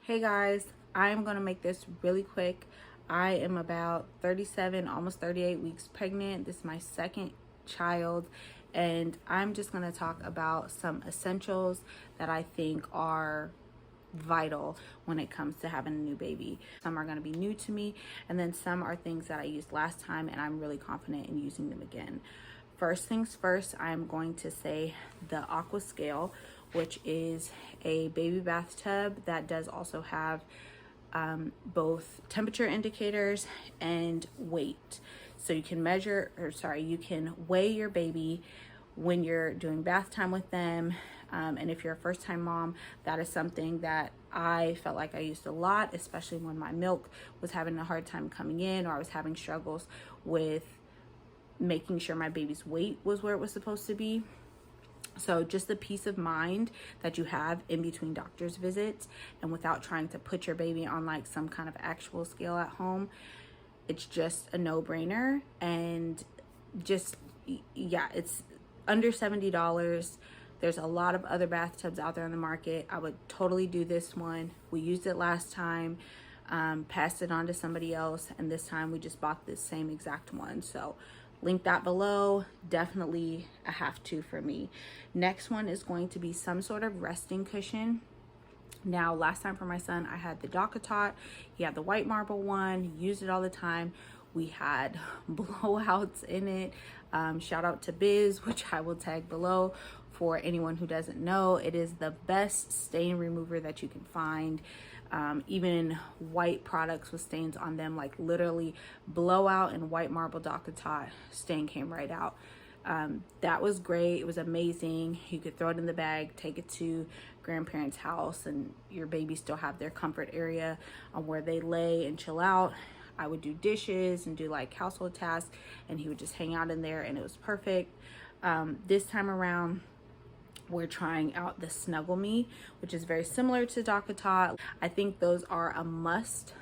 Hey guys, I'm gonna make this really quick. I am about 37, almost 38 weeks pregnant. This is my second child, and I'm just gonna talk about some essentials that I think are vital when it comes to having a new baby. Some are going to be new to me, and then some are things that I used last time and I'm really confident in using them again. First things first, I'm going to say the Aqua Scale, which is a baby bathtub that does also have both temperature indicators and weight. So you can you can weigh your baby when you're doing bath time with them. And if you're a first time mom, that is something that I felt like I used a lot, especially when my milk was having a hard time coming in, or I was having struggles with making sure my baby's weight was where it was supposed to be. So just the peace of mind that you have in between doctor's visits, and without trying to put your baby on like some kind of actual scale at home, it's just a no-brainer. And just, yeah, it's under $70. There's a lot of other bathtubs out there on the market. I would totally do this one. We used it last time, passed it on to somebody else, and this time we just bought this same exact one. So link that below. Definitely a have to for me. Next one is going to be some sort of resting cushion. Now, last time for my son, I had the DockATot. He had the white marble one, used it all the time. We had blowouts in it. Shout out to Biz, which I will tag below for anyone who doesn't know. It is the best stain remover that you can find. Even white products with stains on them, like literally blowout and white marble DockATot, stain came right out. That was great. It was amazing. You could throw it in the bag, take it to grandparents' house, and your baby still have their comfort area where they lay and chill out. I would do dishes and do like household tasks, and he would just hang out in there, and it was perfect. This time around, we're trying out the SnuggleMe, which is very similar to DockATot. I think those are a must,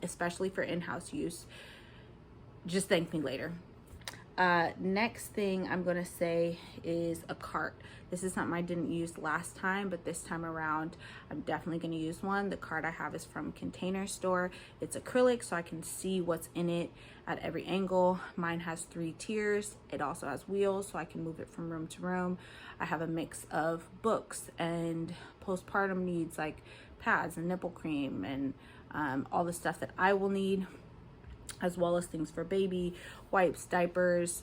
especially for in-house use. Just thank me later. Next thing I'm gonna say is a cart. This is something I didn't use last time, but this time around I'm definitely gonna use one. The cart I have is from Container Store. It's acrylic, so I can see what's in it at every angle. Mine has 3 tiers. It also has wheels, so I can move it from room to room. I have a mix of books and postpartum needs, like pads and nipple cream and all the stuff that I will need, as well as things for baby, wipes, diapers.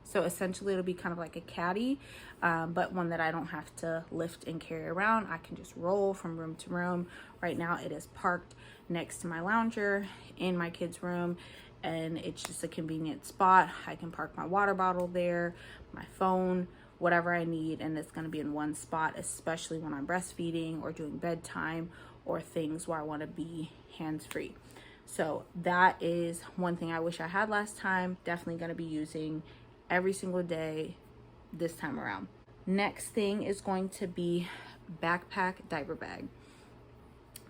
So essentially it'll be kind of like a caddy, but one that I don't have to lift and carry around. I can just roll from room to room. Right now it is parked next to my lounger in my kids' room, and it's just a convenient spot. I can park my water bottle there, my phone, whatever I need, and it's gonna be in one spot, especially when I'm breastfeeding or doing bedtime or things where I wanna be hands-free. So that is one thing I wish I had last time. Definitely gonna be using every single day this time around. Next thing is going to be backpack diaper bag.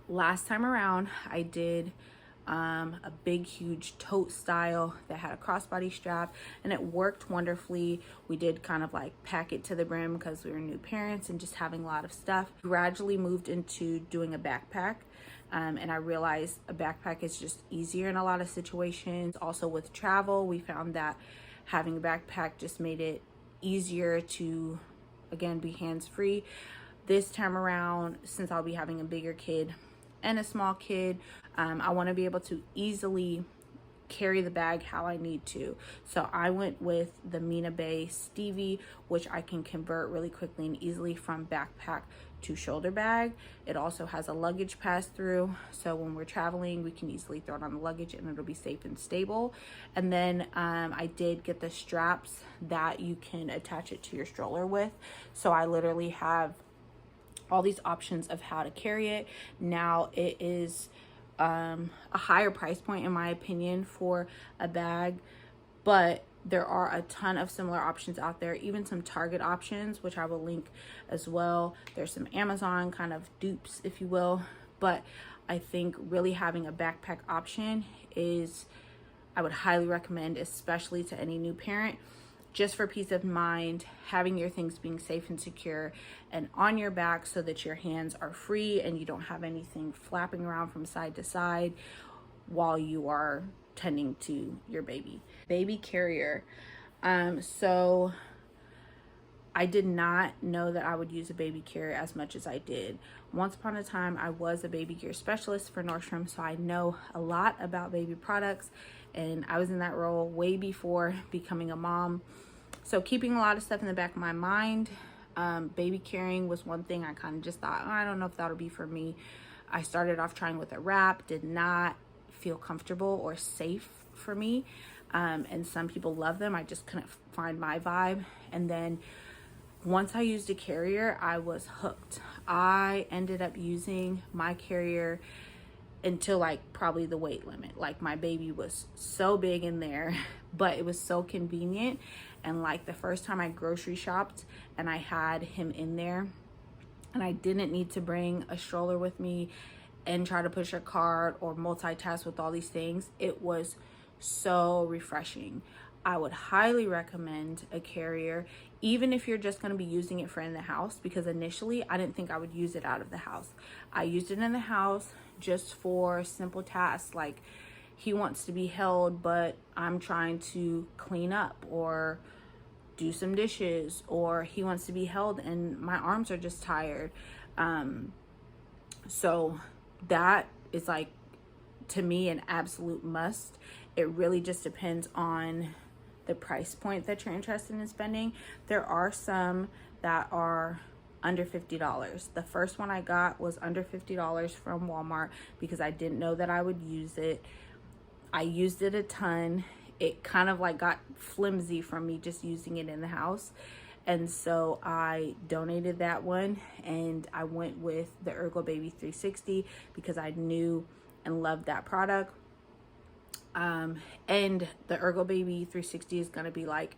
Last time around, I did a big, huge tote style that had a crossbody strap, and it worked wonderfully. We did kind of like pack it to the brim because we were new parents and just having a lot of stuff. Gradually moved into doing a backpack. And I realized a backpack is just easier in a lot of situations. Also with travel, we found that having a backpack just made it easier to, again, be hands-free. This time around, since I'll be having a bigger kid and a small kid, I want to be able to easily carry the bag how I need to. So I went with the Mina Baie Stevie, which I can convert really quickly and easily from backpack to shoulder bag. It also has a luggage pass through, so when we're traveling we can easily throw it on the luggage and it'll be safe and stable. And then I did get the straps that you can attach it to your stroller with, so I literally have all these options of how to carry it. Now it is a higher price point in my opinion for a bag, but there are a ton of similar options out there, even some Target options, which I will link as well. There's some Amazon kind of dupes, if you will, but I think really having a backpack option is, I would highly recommend, especially to any new parent. just for peace of mind, having your things being safe and secure and on your back so that your hands are free and you don't have anything flapping around from side to side while you are tending to your baby. Baby carrier. So I did not know that I would use a baby carrier as much as I did. Once upon a time, I was a baby gear specialist for Nordstrom, so I know a lot about baby products, and I was in that role way before becoming a mom. So keeping a lot of stuff in the back of my mind, baby carrying was one thing I kind of just thought, oh, I don't know if that'll be for me. I started off trying with a wrap, did not feel comfortable or safe for me. And some people love them. I just couldn't find my vibe. And then once I used a carrier, I was hooked. I ended up using my carrier until like probably the weight limit. Like my baby was so big in there, but it was so convenient. And like the first time I grocery shopped and I had him in there and I didn't need to bring a stroller with me and try to push a cart or multitask with all these things, it was so refreshing. I would highly recommend a carrier, even if you're just going to be using it for in the house, because initially I didn't think I would use it out of the house. I used it in the house just for simple tasks like he wants to be held, but I'm trying to clean up or do some dishes, or he wants to be held and my arms are just tired. So that is like, to me, an absolute must. It really just depends on the price point that you're interested in spending. There are some that are under $50. The first one I got was under $50 from Walmart because I didn't know that I would use it. I used it a ton. It kind of like got flimsy from me just using it in the house. And so I donated that one and I went with the Ergobaby 360 because I knew and loved that product. And the Ergobaby 360 is going to be like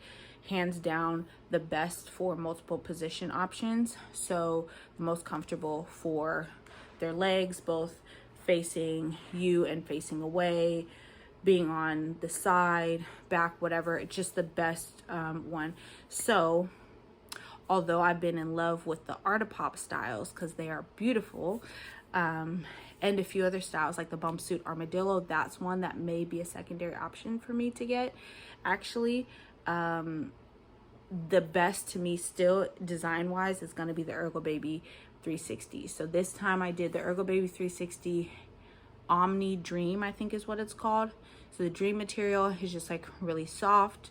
hands down the best for multiple position options. So the most comfortable for their legs, both facing you and facing away, being on the side, back, whatever. It's just the best one. So although I've been in love with the Artipoppe styles because they are beautiful, and a few other styles like the Bumpsuit Armadillo, that's one that may be a secondary option for me to get. Actually, the best to me still design wise is going to be the Ergobaby 360. So this time I did the Ergobaby 360 Omni Dream, I think is what it's called. So the Dream material is just like really soft,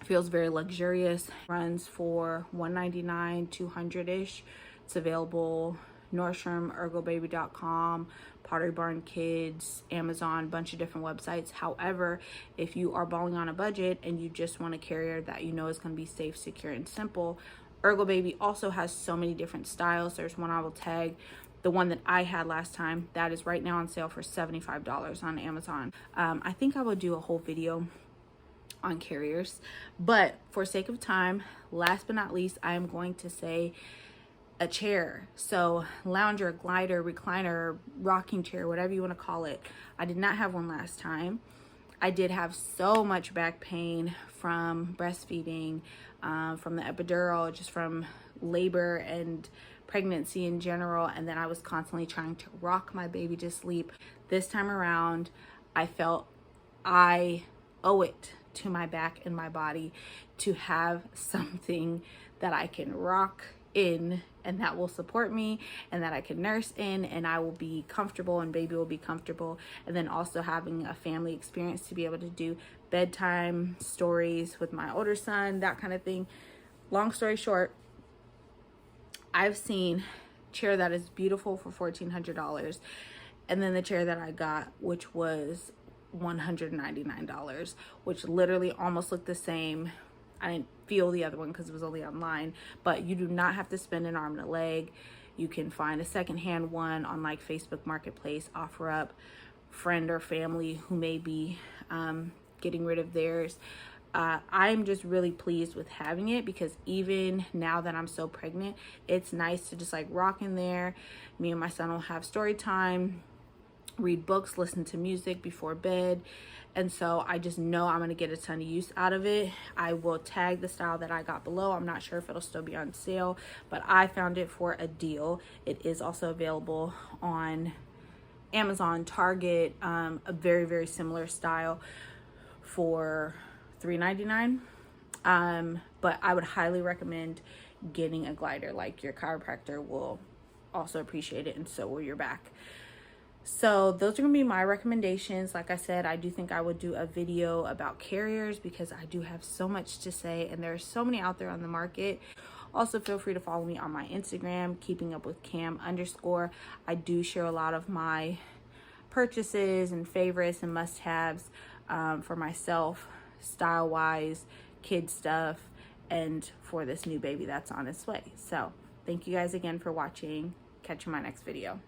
feels very luxurious, runs for $199, $200-ish. It's available Nordstrom, Ergobaby.com, Pottery Barn Kids, Amazon, bunch of different websites. However, if you are balling on a budget and you just want a carrier that you know is going to be safe, secure, and simple, Ergobaby also has so many different styles. There's one I will tag. The one that I had last time, that is right now on sale for $75 on Amazon. I think I will do a whole video on carriers, but for sake of time, last but not least, I am going to say a chair. So lounger, glider, recliner, rocking chair, whatever you want to call it. I did not have one last time. I did have so much back pain from breastfeeding, from the epidural, just from labor and pregnancy in general, and then I was constantly trying to rock my baby to sleep. This time around, I felt I owe it to my back and my body to have something that I can rock in and that will support me and that I can nurse in and I will be comfortable and baby will be comfortable. And then also having a family experience to be able to do bedtime stories with my older son, that kind of thing. Long story short, I've seen chair that is beautiful for $1,400, and then the chair that I got, which was $199, which literally almost looked the same. I didn't feel the other one because it was only online, but you do not have to spend an arm and a leg. You can find a secondhand one on like Facebook Marketplace, OfferUp, friend or family who may be getting rid of theirs. I'm just really pleased with having it because even now that I'm so pregnant, it's nice to just like rock in there. Me and my son will have story time, read books, listen to music before bed, and so I just know I'm going to get a ton of use out of it. I will tag the style that I got below. I'm not sure if it'll still be on sale, but I found it for a deal. It is also available on Amazon, Target, a very, very similar style for $3.99. But I would highly recommend getting a glider. Like, your chiropractor will also appreciate it, and so will your back. So those are gonna be my recommendations. Like I said, I do think I would do a video about carriers because I do have so much to say, and there are so many out there on the market. Also, feel free to follow me on my Instagram, keepingupwithcam_. I do share a lot of my purchases and favorites and must-haves for myself, style-wise, kid stuff, and for this new baby that's on its way. So thank you guys again for watching. Catch you in my next video.